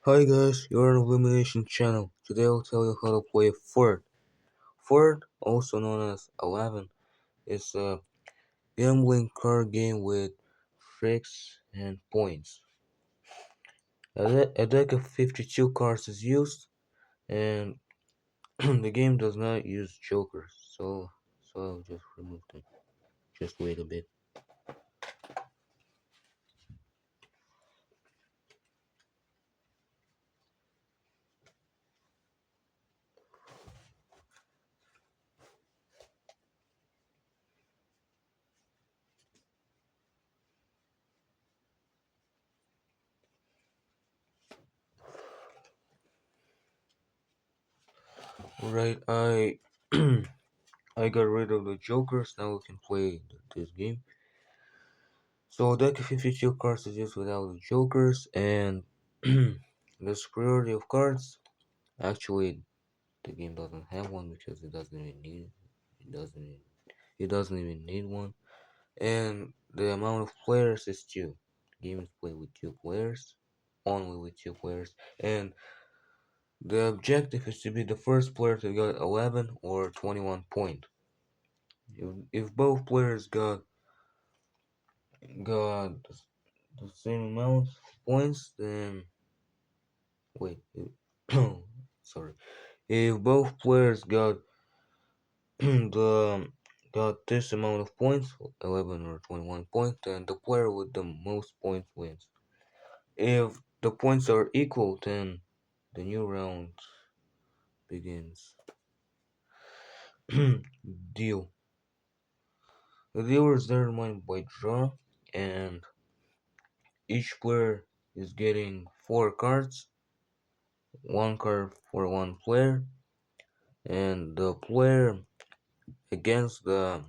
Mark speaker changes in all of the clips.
Speaker 1: Hi guys, you're on Illumination channel. Today I'll tell you how to play Fort. Fort, also known as 11, is a gambling card game with tricks and points. A deck of 52 cards is used, and the game does not use jokers, so I'll just remove them. Just wait a bit. Alright, I I got rid of the jokers. Now we can play this game. So deck of 52 cards is used without the jokers, and the superiority of cards. Actually, the game doesn't have one because it doesn't even need one. And the amount of players is two. The game is played with two players, only with two players, and the objective is to be the first player to get 11 or 21 point. If both players got the same amount of points, then wait, sorry. If both players the got this amount of points, 11 or 21 points, then the player with the most points wins. If the points are equal, then the new round begins. Deal. The dealer is determined by draw, and each player is getting 4 cards, 1 card for one player, and the player against the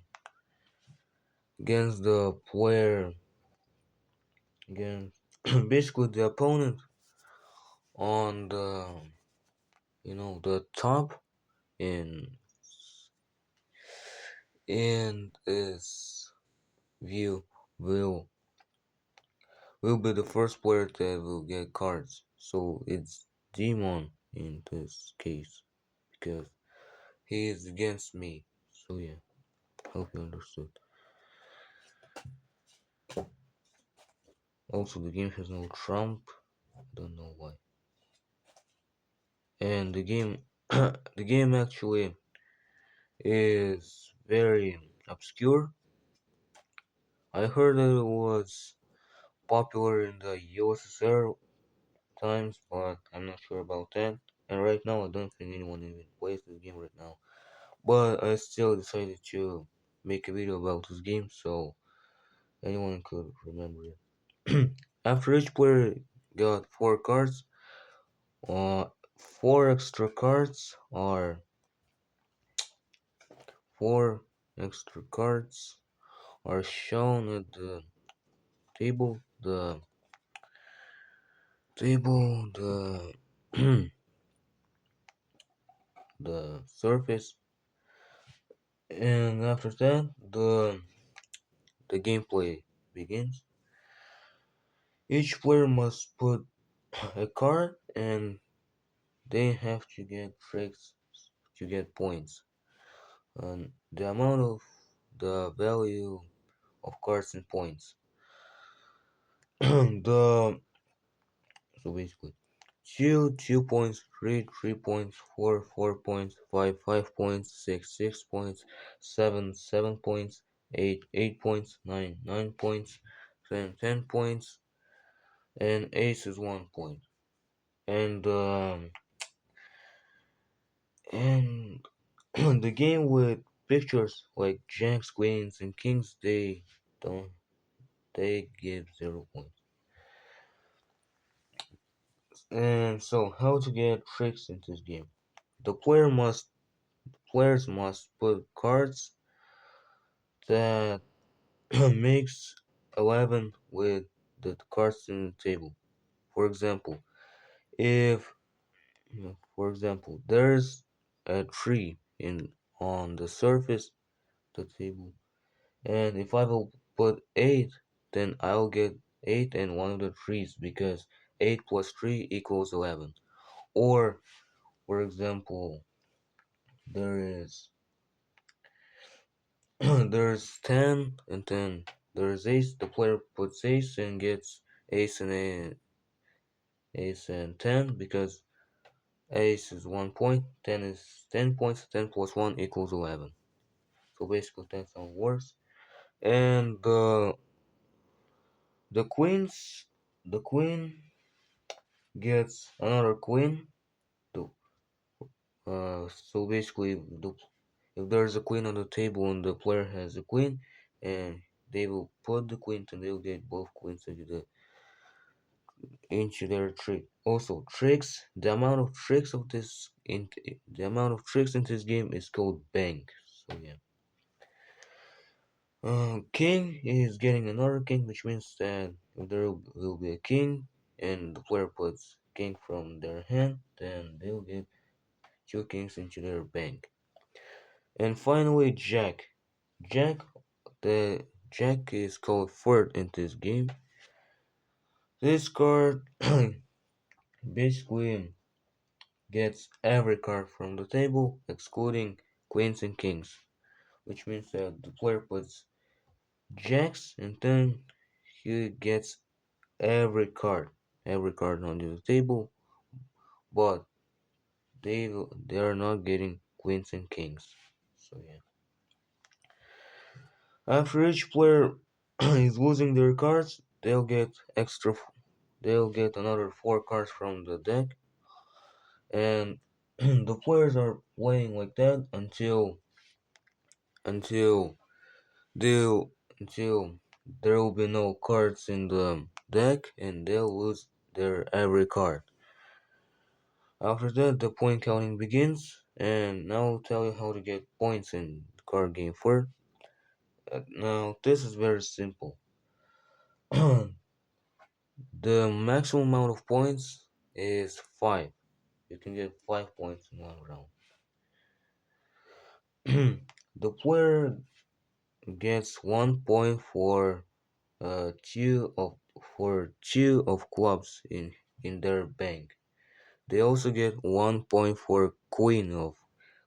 Speaker 1: against the player against basically the opponent on the top in this view will will be the first player that will get cards. So it's Demon in this case because he is against me. So yeah, hope you understood. Also, the game has no trump. I don't know why. And the game, the game actually is very obscure. I heard that it was popular in the USSR times, but I'm not sure about that. And right now, I don't think anyone even plays this game right now. But I still decided to make a video about this game so anyone could remember it. After each player got 4 cards, uh, 4 extra cards are shown at the table. The the surface, and after that, the gameplay begins. Each player must put a card, and they have to get tricks to get points. And the amount of the value of cards and points. the so basically, 2 2 points, 3 3 points, 4 4 points, 5 5 points, 6 6 points, 7 7 points, 8 8 points, 9 9 points, 10 10 points, and ace is 1 point. And the game with pictures like jacks, queens, and kings, don't they give 0 points. And so, how to get tricks into this game? The players must put cards that makes 11 with the cards in the table. For example, if for example there's a tree in on the surface of the table, and if I will put 8, then I'll get 8 and one of the trees because 8 plus 3 equals 11. Or, for example, there is there's 10 and 10. There's ace. The player puts ace and gets ace and ace and 10 because ace is 1 point, 10 is 10 points, 10 plus 1 equals 11. So basically that's how it works. And the queens, the queen gets another queen. To, so basically, if there's a queen on the table and the player has a queen, and they will put the queen and they'll get both queens into their trick. Also, tricks. The amount of tricks of this in the amount of tricks in this game is called bank. So yeah. King is getting another king, which means that if there will be a king and the player puts king from their hand, then they'll get two kings into their bank. And finally, Jack. Jack, the Jack is called third in this game. This card basically gets every card from the table, excluding queens and kings, which means that the player puts jacks and then he gets every card on the table, but they are not getting queens and kings. So yeah. After each player is losing their cards, they'll get another four cards from the deck, and the players are playing like that until they'll until there will be no cards in the deck and they'll lose their every card. After that, the point counting begins, and now I'll tell you how to get points in the card game first. Now, this is very simple. The maximum amount of points is 5. You can get 5 points in one round. The player gets 1 point for two of clubs in their bank. They also get 1 point for queen of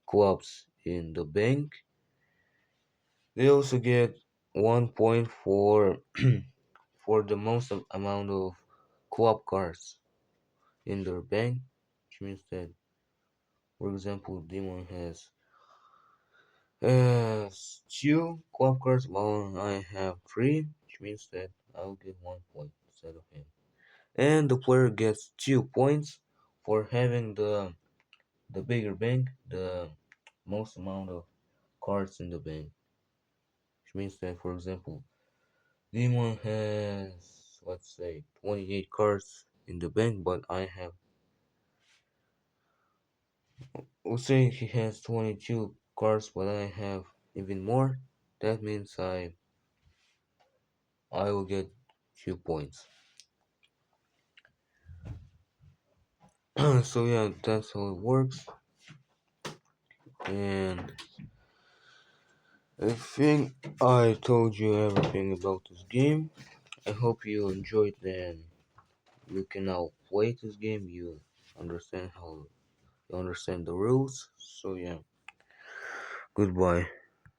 Speaker 1: clubs in the bank. They also get 1 point for for the most amount of club cards in their bank, which means that, for example, Demon has two club cards while I have three, which means that I'll get 1 point instead of him. And the player gets 2 points for having the bigger bank, the most amount of cards in the bank, which means that, for example, Demon has, let's say, 28 cards in the bank, but I have, let's say he has 22 cards, but I have even more. That means I will get 2 points. So yeah, that's how it works. And I think I told you everything about this game. I hope you enjoyed and you can now play this game. You understand the rules. So yeah, goodbye.